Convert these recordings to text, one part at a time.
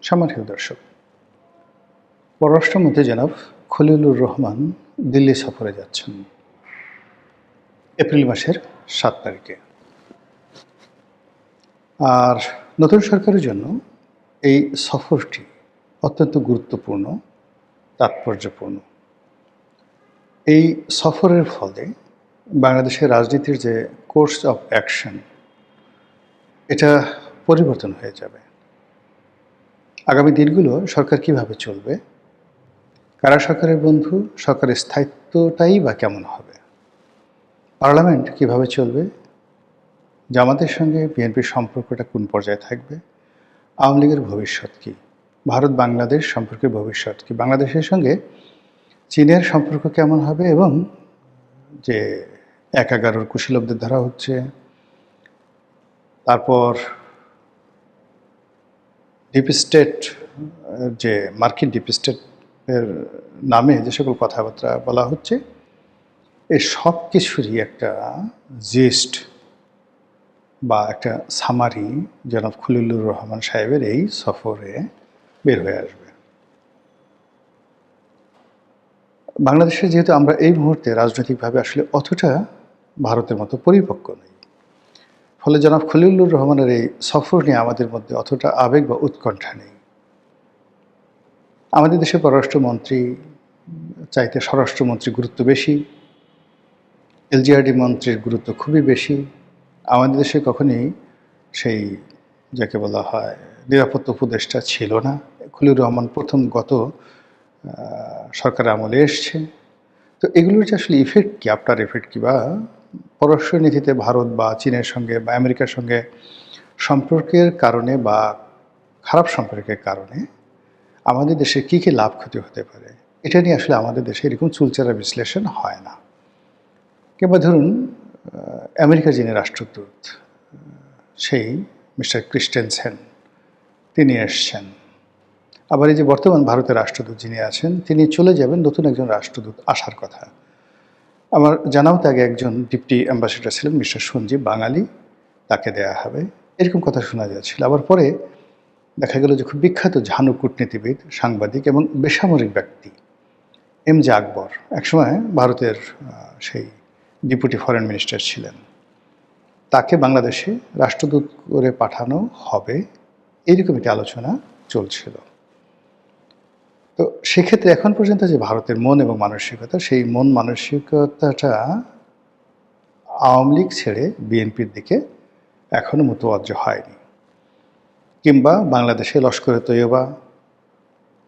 সম্মানিত দর্শক, পররাষ্ট্রমন্ত্রী জনাব খলিলুর রহমান দিল্লি সফরে যাচ্ছেন এপ্রিল মাসের 7 তারিখে। আর নতুন সরকারের জন্য এই সফরটি অত্যন্ত গুরুত্বপূর্ণ, তাৎপর্যপূর্ণ। এই সফরের ফলে বাংলাদেশের রাজনীতির যে কোর্স অফ অ্যাকশন, এটা পরিবর্তন হয়ে যাবে। আগামী দিনগুলো সরকার কিভাবে চলবে, কারা সরকারের বন্ধু, সরকারের স্থায়িত্বটাই বা কেমন হবে, পার্লামেন্ট কিভাবে চলবে, জামাতের সঙ্গে বিএনপির সম্পর্কটা কোন পর্যায়ে থাকবে, আওয়ামী লীগের ভবিষ্যৎ কী, ভারত বাংলাদেশ সম্পর্কের ভবিষ্যৎ কী, বাংলাদেশের সঙ্গে চীনের সম্পর্ক কেমন হবে, এবং যে ১/১১ কুশীলবদের ধরা হচ্ছে, তারপর ডিপ স্টেট, যে মার্কিন ডিপ স্টেটের নামে যে সকল কথাবার্তা বলা হচ্ছে, এই সব কিছুরই একটা জিস্ট বা একটা সামারি জনাব খলিলুর রহমান সাহেবের এই সফরে বের হয়ে আসবে। বাংলাদেশে যেহেতু আমরা এই মুহূর্তে রাজনৈতিকভাবে আসলে অতটা ভারতের মতো পরিপক্ক নই, ফলে জনাব খলিলুর রহমানের এই সফর নিয়ে আমাদের মধ্যে অতটা আবেগ বা উৎকণ্ঠা নেই। আমাদের দেশের পররাষ্ট্রমন্ত্রী চাইতে স্বরাষ্ট্রমন্ত্রীর গুরুত্ব বেশি, এলজিআরডি মন্ত্রীর গুরুত্ব খুবই বেশি। আমাদের দেশে কখনই সেই যাকে বলা হয় নিরাপত্তা উপদেষ্টা ছিল না। খলিলুর রহমান প্রথম গত সরকার আমলে এসছে। তো এগুলোর যে আসলে ইফেক্ট কী, আফটার ইফেক্ট কী, বা পররাষ্ট্র নীতিতে ভারত বা চীনের সঙ্গে বা আমেরিকার সঙ্গে সম্পর্কের কারণে বা খারাপ সম্পর্কের কারণে আমাদের দেশে কী কী লাভ ক্ষতি হতে পারে, এটা নিয়ে আসলে আমাদের দেশে এরকম চুলচেরা বিশ্লেষণ হয় না। কিংবা ধরুন আমেরিকার যিনি রাষ্ট্রদূত, সেই মিস্টার ক্রিস্টেনসেন, তিনি এসছেন। আবার এই যে বর্তমান ভারতের রাষ্ট্রদূত যিনি আছেন, তিনি চলে যাবেন, নতুন একজন রাষ্ট্রদূত আসার কথা। আমার জানাও আগে একজন ডিপটি অ্যাম্বাসেডর ছিলেন মিস্টার সঞ্জীব, বাঙালি, তাকে দেয়া হবে, এরকম কথা শোনা যাচ্ছিল। আবার পরে দেখা গেল যে খুব বিখ্যাত ঝানু কূটনীতিবিদ, সাংবাদিক এবং বেসামরিক ব্যক্তি এম জে আকবর একসময় ভারতের সেই ডেপুটি ফরেন মিনিস্টার ছিলেন, তাকে বাংলাদেশে রাষ্ট্রদূত করে পাঠানো হবে, এইরকম একটি আলোচনা চলছিল। তো সেক্ষেত্রে এখন পর্যন্ত যে ভারতের মন এবং মানসিকতা, সেই মন মানসিকতাটা আওয়ামী লীগ ছেড়ে বিএনপির দিকে এখনও মোতওয়াজ্জ হয়নি। কিংবা বাংলাদেশে লস্করে তৈয়বা,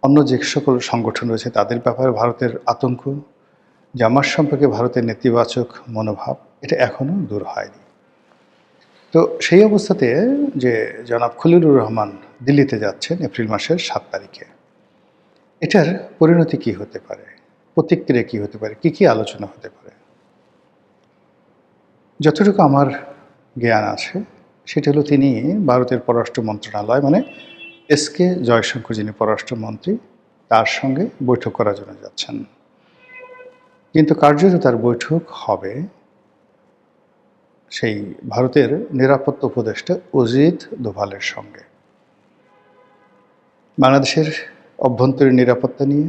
অন্য যে সকল সংগঠন রয়েছে তাদের ব্যাপারে ভারতের আতঙ্ক, জামাত সম্পর্কে ভারতের নেতিবাচক মনোভাব, এটা এখনও দূর হয়নি। তো সেই অবস্থাতে যে জনাব খলিলুর রহমান দিল্লিতে যাচ্ছেন এপ্রিল মাসের 7 তারিখে, এটার পরিণতি কী হতে পারে, প্রতিক্রিয়া কী হতে পারে, কী কী আলোচনা হতে পারে? যতটুকু আমার জ্ঞান আছে সেটা হলো, তিনি ভারতের পররাষ্ট্র মন্ত্রণালয় মানে এসকে জয়শঙ্কর, যিনি পররাষ্ট্রমন্ত্রী, তার সঙ্গে বৈঠক করার জন্য যাচ্ছেন। কিন্তু কার্যত তার বৈঠক হবে সেই ভারতের নিরাপত্তা উপদেষ্টা অজিত দোভালের সঙ্গে। বাংলাদেশের অভ্যন্তরীণ নিরাপত্তা নিয়ে,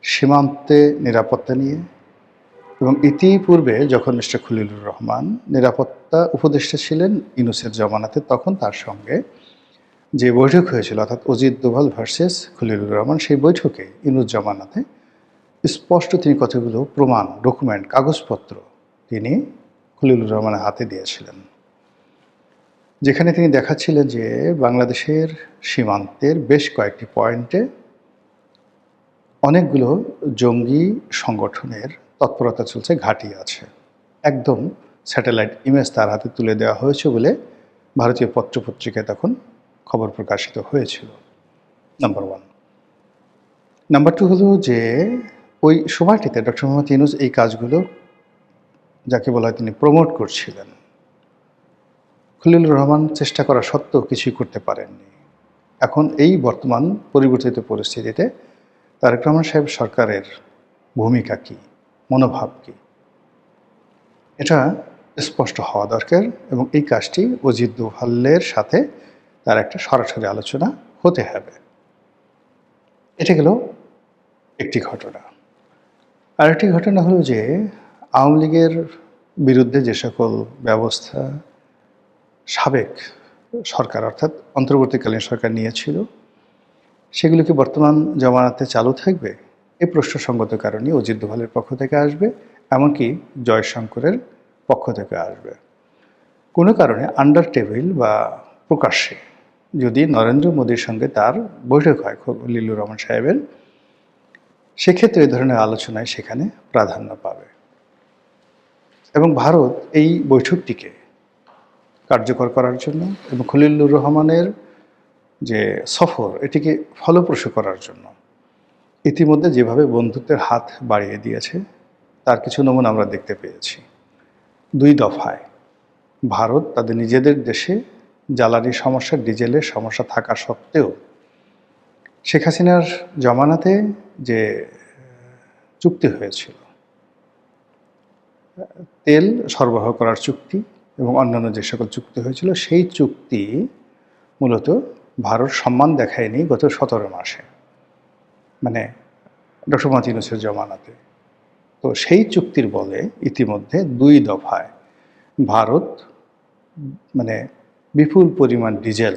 সীমান্তে নিরাপত্তা নিয়ে, এবং ইতিপূর্বে যখন মিস্টার খলিলুর রহমান নিরাপত্তা উপদেষ্টা ছিলেন ইউনূসের জমানাতে, তখন তার সঙ্গে যে বৈঠক হয়েছিল, অর্থাৎ অজিত দোভাল ভার্সেস খলিলুর রহমান, সেই বৈঠকে ইউনূস জমানাতে স্পষ্ট তিনি কতগুলো প্রমাণ, ডকুমেন্ট, কাগজপত্র তিনি খলিলুর রহমানের হাতে দিয়েছিলেন, যেখানে তিনি দেখাচ্ছিলেন যে বাংলাদেশের সীমান্তের বেশ কয়েকটি পয়েন্টে অনেকগুলো জঙ্গি সংগঠনের তৎপরতা চলছে, ঘাঁটি আছে। একদম স্যাটেলাইট ইমেজ তার হাতে তুলে দেওয়া হয়েছে বলে ভারতীয় পত্রপত্রিকায় তখন খবর প্রকাশিত হয়েছিল। নাম্বার 1। নাম্বার 2 হলো যে ওই সময়টিতে ডক্টর মোহাম্মদ ইউনূস এই কাজগুলো, যাকে বলা হয়, তিনি প্রমোট করছিলেন। খলিলুর রহমান চেষ্টা করা সত্ত্বেও কিছুই করতে পারেননি। এখন এই বর্তমান পরিবর্তিত পরিস্থিতিতে তারেক রহমান সাহেব সরকারের ভূমিকা কী, মনোভাব কী, এটা স্পষ্ট হওয়া দরকার, এবং এই কাজটি অজিত দোভালের সাথে তার একটা সরাসরি আলোচনা হতে হবে। এটা গেল একটি ঘটনা। আরেকটি ঘটনা হলো যে আওয়ামী লীগের বিরুদ্ধে যে সকল ব্যবস্থা সাবেক সরকার অর্থাৎ অন্তর্বর্তীকালীন সরকার নিয়েছিল, সেগুলো কি বর্তমান জমানাতে চালু থাকবে? এই প্রশ্নসঙ্গত কারণে অজিত দোভালের পক্ষ থেকে আসবে, এমনকি জয়শঙ্করের পক্ষ থেকে আসবে। কোনো কারণে আন্ডার টেবিল বা প্রকাশ্যে যদি নরেন্দ্র মোদীর সঙ্গে তার বৈঠক হয় খলিলুর রহমান সাহেবের, সেক্ষেত্রে এই ধরনের আলোচনায় সেখানে প্রাধান্য পাবে এবং ভারত এই বৈঠকটিকে কার্যকর করার জন্য এবং খলিলুর রহমানের যে সফর এটিকে ফলপ্রসূ করার জন্য ইতিমধ্যে যেভাবে বন্ধুত্বের হাত বাড়িয়ে দিয়েছে তার কিছু নমুনা আমরা দেখতে পেয়েছি। 2 দফায় ভারত তাদের নিজেদের দেশে জ্বালানি সমস্যা, ডিজেলের সমস্যা থাকা সত্ত্বেও শেখ হাসিনার জমানাতে যে চুক্তি হয়েছিল, তেল সরবরাহ করার চুক্তি এবং অন্যান্য যে সকল চুক্তি হয়েছিল, সেই চুক্তি মূলত ভারত সম্মান দেখায়নি গত 17 মাসে, মানে ডক্টর মোহাম্মদ ইউনূসের জমানাতে। তো সেই চুক্তির বলে ইতিমধ্যে 2 দফায় ভারত মানে বিপুল পরিমাণ ডিজেল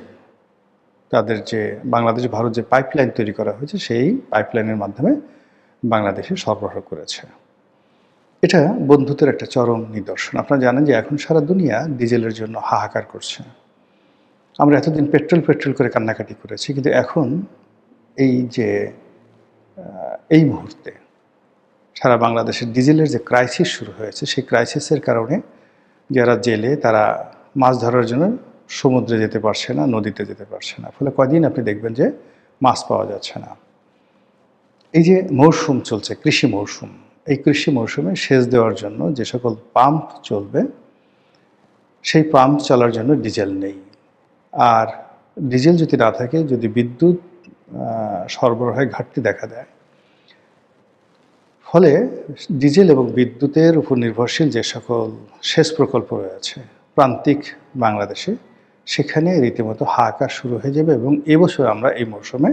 তাদের যে বাংলাদেশ ভারত যে পাইপলাইন তৈরি করা হয়েছে সেই পাইপলাইনের মাধ্যমে বাংলাদেশে সরবরাহ করেছে। এটা বন্ধুত্বের একটা চরম নিদর্শন। আপনারা জানেন যে এখন সারা দুনিয়া ডিজেলের জন্য হাহাকার করছে। আমরা এতদিন পেট্রোল করে কান্নাকাটি করেছি, কিন্তু এখন এই যে এই মুহূর্তে সারা বাংলাদেশের ডিজেলের যে ক্রাইসিস শুরু হয়েছে, সেই ক্রাইসিসের কারণে যারা জেলে তারা মাছ ধরার জন্য সমুদ্রে যেতে পারছে না, নদীতে যেতে পারছে না। ফলে কয়দিন আপনি দেখবেন যে মাছ পাওয়া যাচ্ছে না। এই যে মৌসুম চলছে, কৃষি মৌসুম, এই কৃষি মৌসুমে সেচ দেওয়ার জন্য যে সকল পাম্প চলবে, সেই পাম্প চলার জন্য ডিজেল নেই। আর ডিজেল যদি না থাকে, যদি বিদ্যুৎ সরবরাহে ঘাটতি দেখা দেয়, ফলে ডিজেল এবং বিদ্যুতের উপর নির্ভরশীল যে সকল সেচ প্রকল্প রয়েছে প্রান্তিক বাংলাদেশে, সেখানে রীতিমতো হাহাকার শুরু হয়ে যাবে। এবং এবছর আমরা এই মৌসুমে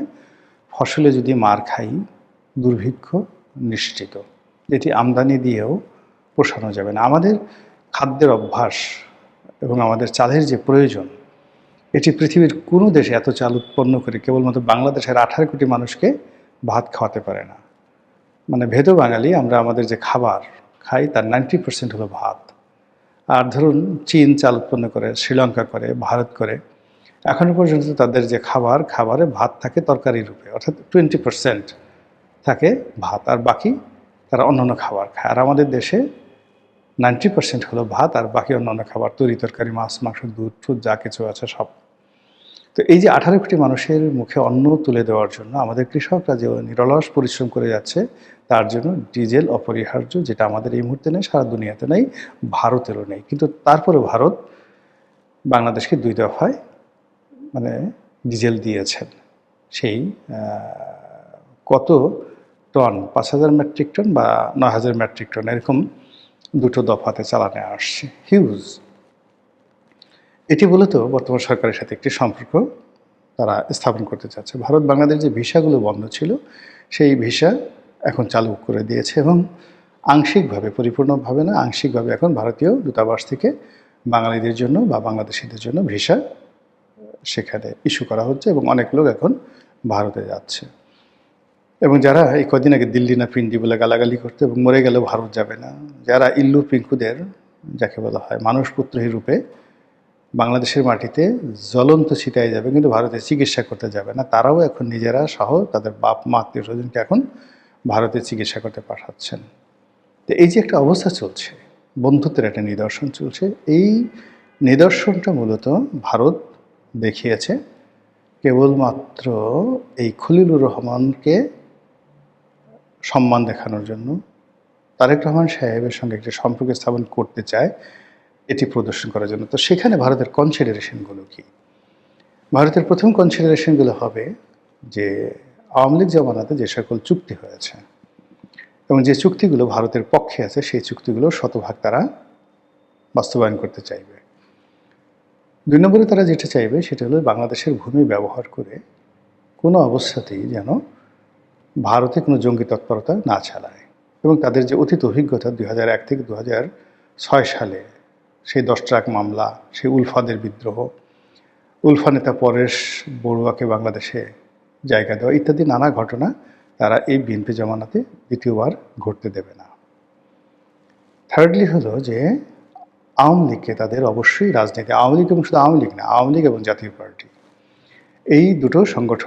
ফসলে যদি মার খাই, দুর্ভিক্ষ নিশ্চিত, যেটি আমদানি দিয়েও পোষানো যাবে না। আমাদের খাদ্যের অভ্যাস এবং আমাদের চালের যে প্রয়োজন, এটি পৃথিবীর কোনো দেশে এত চাল উৎপন্ন করে কেবলমাত্র বাংলাদেশের 18 কোটি মানুষকে ভাত খাওয়াতে পারে না। মানে ভেদ বাঙালি আমরা আমাদের যে খাবার খাই তার 90% হলো ভাত। আর ধরুন চীন চাল উৎপন্ন করে, শ্রীলঙ্কা করে, ভারত করে, এখনও পর্যন্ত তাদের যে খাবারে ভাত থাকে তরকারি রূপে, অর্থাৎ 20% থাকে ভাত, আর বাকি তারা অন্যান্য খাবার খায়। আর আমাদের দেশে 90% হলো ভাত, আর বাকি অন্যান্য খাবার, তরি তরকারি, মাছ মাংস, দুধ টুধ যা কিছু আছে সব। তো এই যে 18 কোটি মানুষের মুখে অন্ন তুলে দেওয়ার জন্য আমাদের কৃষকরা যে নিরলস পরিশ্রম করে যাচ্ছে, তার জন্য ডিজেল অপরিহার্য, যেটা আমাদের এই মুহূর্তে নেই, সারা দুনিয়াতে নেই, ভারতেরও নেই। কিন্তু তারপরে ভারত বাংলাদেশকে 2 দফায় মানে ডিজেল দিয়েছেন। সেই কত টন, 5,000 মেট্রিক টন বা 9,000 মেট্রিক টন, এরকম 2টো দফাতে চালানে আসছে, হিউজ। এটি মূলত বর্তমান সরকারের সাথে একটি সম্পর্ক তারা স্থাপন করতে চাচ্ছে। ভারত বাংলাদেশ যে ভিসাগুলো বন্ধ ছিল, সেই ভিসা এখন চালু করে দিয়েছে এবং আংশিকভাবে, পরিপূর্ণভাবে না, আংশিকভাবে এখন ভারতীয় দূতাবাস থেকে বাঙালিদের জন্য বা বাংলাদেশিদের জন্য ভিসা সেখানে ইস্যু করা হচ্ছে এবং অনেক লোক এখন ভারতে যাচ্ছে। এবং যারা এই কদিন আগে দিল্লি না পিন্ডি বলে গালাগালি করতে এবং মরে গেলেও ভারত যাবে না, যারা ইল্লু পিঙ্কুদের, যাকে বলা হয় মানুষপুত্রহী রূপে বাংলাদেশের মাটিতে জ্বলন্ত ছিটায় যাবে কিন্তু ভারতে চিকিৎসা করতে যাবে না, তারাও এখন নিজেরা সহ তাদের বাপ মা আত্মীয় স্বজনকে এখন ভারতে চিকিৎসা করতে পাঠাচ্ছেন। তো এই যে একটা অবস্থা চলছে, বন্ধুত্বের একটা নিদর্শন চলছে, এই নিদর্শনটা মূলত ভারত দেখিয়েছে কেবলমাত্র এই খলিলুর রহমানকে সম্মান দেখানোর জন্য, তারেক রহমান সাহেবের সঙ্গে একটি সম্পর্ক স্থাপন করতে চায় এটি প্রদর্শন করার জন্য। তো সেখানে ভারতের কনসিডারেশনগুলো কি? ভারতের প্রথম কনসিডারেশনগুলো হবে যে আওয়ামী লীগ জমানাতে যে সকল চুক্তি হয়েছে এবং যে চুক্তিগুলো ভারতের পক্ষে আছে, সেই চুক্তিগুলো শতভাগ তারা বাস্তবায়ন করতে চাইবে। 2 নম্বরে তারা যেটা চাইবে সেটা হলো বাংলাদেশের ভূমি ব্যবহার করে কোনো অবস্থাতেই যেন ভারতে কোনো জঙ্গি তৎপরতা না চালায়। এবং তাদের যে অতীত অভিজ্ঞতা 2001 থেকে 2006 সালে সেই 10 ট্রাক মামলা, সেই উলফাদের বিদ্রোহ, উলফা নেতা পরেশ বড়ুয়াকে বাংলাদেশে জায়গা দেওয়া ইত্যাদি নানা ঘটনা তারা এই বিএনপি জমানাতে দ্বিতীয়বার ঘটতে দেবে না। থার্ডলি হলো যে আওয়ামী লীগকে তাদের অবশ্যই রাজনীতি, আওয়ামী লীগ এবং শুধু আওয়ামী লীগ না, আওয়ামী লীগ এবং জাতীয় পার্টি এই দুটো সংগঠন